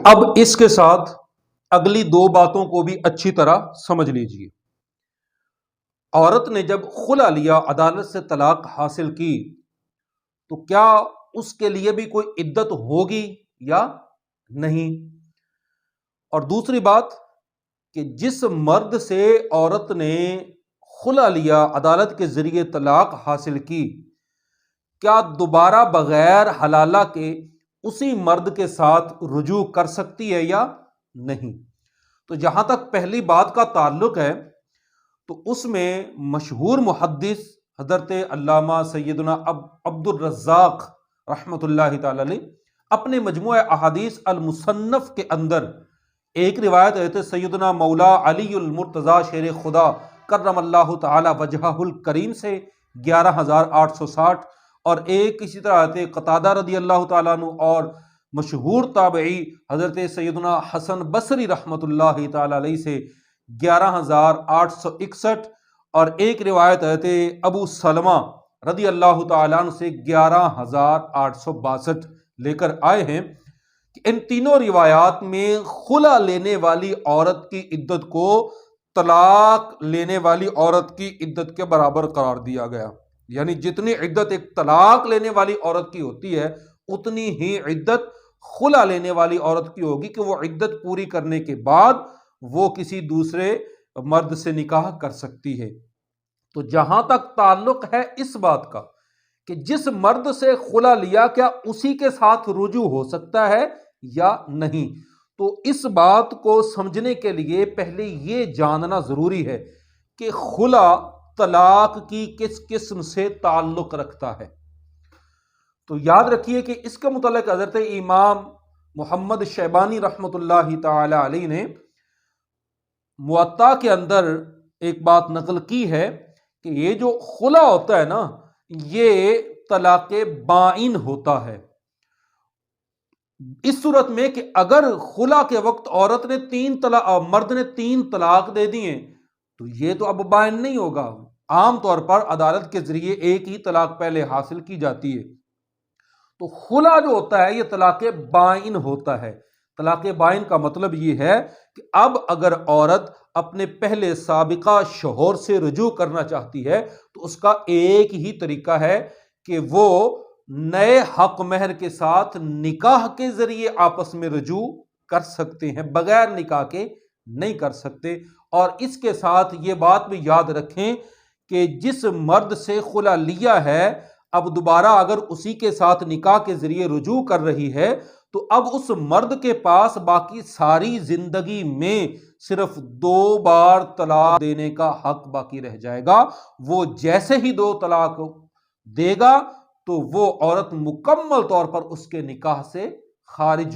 اب اس کے ساتھ اگلی دو باتوں کو بھی اچھی طرح سمجھ لیجیے۔ عورت نے جب خلا لیا، عدالت سے طلاق حاصل کی، تو کیا اس کے لیے بھی کوئی عدت ہوگی یا نہیں؟ اور دوسری بات کہ جس مرد سے عورت نے خلا لیا، عدالت کے ذریعے طلاق حاصل کی، کیا دوبارہ بغیر حلالہ کے اسی مرد کے ساتھ رجوع کر سکتی ہے یا نہیں؟ تو جہاں تک پہلی بات کا تعلق ہے تو اس میں مشہور محدث حضرت علامہ سیدنا عبد الرزاق رحمۃ اللہ تعالی علیہ اپنے مجموعہ احادیث المصنف کے اندر ایک روایت ہے سیدنا مولا علی المرتضیٰ شیر خدا کرم اللہ تعالی وجہہ الکریم سے 11,860، اور ایک اسی طرح حضرت قتادہ رضی اللہ تعالیٰ عنہ اور مشہور تابعی حضرت سیدنا حسن بصری رحمۃ اللہ تعالی علیہ سے 11,861، اور ایک روایت حضرت ابو سلمہ رضی اللہ تعالیٰ عنہ سے 11,862 لے کر آئے ہیں کہ ان تینوں روایات میں خلا لینے والی عورت کی عدت کو طلاق لینے والی عورت کی عدت کے برابر قرار دیا گیا، یعنی جتنی عدت ایک طلاق لینے والی عورت کی ہوتی ہے اتنی ہی عدت خلا لینے والی عورت کی ہوگی کہ وہ عدت پوری کرنے کے بعد وہ کسی دوسرے مرد سے نکاح کر سکتی ہے۔ تو جہاں تک تعلق ہے اس بات کا کہ جس مرد سے خلا لیا کیا اسی کے ساتھ رجوع ہو سکتا ہے یا نہیں، تو اس بات کو سمجھنے کے لیے پہلے یہ جاننا ضروری ہے کہ خلا طلاق کی کس قسم سے تعلق رکھتا ہے۔ تو یاد رکھیے کہ اس کے متعلق حضرت امام محمد شیبانی رحمۃ اللہ تعالی علیہ نے موطا کے اندر ایک بات نقل کی ہے کہ یہ جو خلا ہوتا ہے نا، یہ طلاق بائن ہوتا ہے، اس صورت میں کہ اگر خلا کے وقت مرد نے 3 طلاق دے دیے تو یہ تو اب بائن نہیں ہوگا۔ عام طور پر عدالت کے ذریعے ایک ہی طلاق پہلے حاصل کی جاتی ہے، تو خلا جو ہوتا ہے یہ طلاق بائن ہوتا ہے۔ طلاق بائن کا مطلب یہ ہے کہ اب اگر عورت اپنے پہلے سابقہ شوہر سے رجوع کرنا چاہتی ہے تو اس کا ایک ہی طریقہ ہے کہ وہ نئے حق مہر کے ساتھ نکاح کے ذریعے آپس میں رجوع کر سکتے ہیں، بغیر نکاح کے نہیں کر سکتے۔ اور اس کے ساتھ یہ بات بھی یاد رکھیں کہ جس مرد سے خلا لیا ہے اب دوبارہ اگر اسی کے ساتھ نکاح کے ذریعے رجوع کر رہی ہے تو اب اس مرد کے پاس باقی ساری زندگی میں صرف 2 بار طلاق دینے کا حق باقی رہ جائے گا۔ وہ جیسے ہی 2 طلاق دے گا تو وہ عورت مکمل طور پر اس کے نکاح سے خارج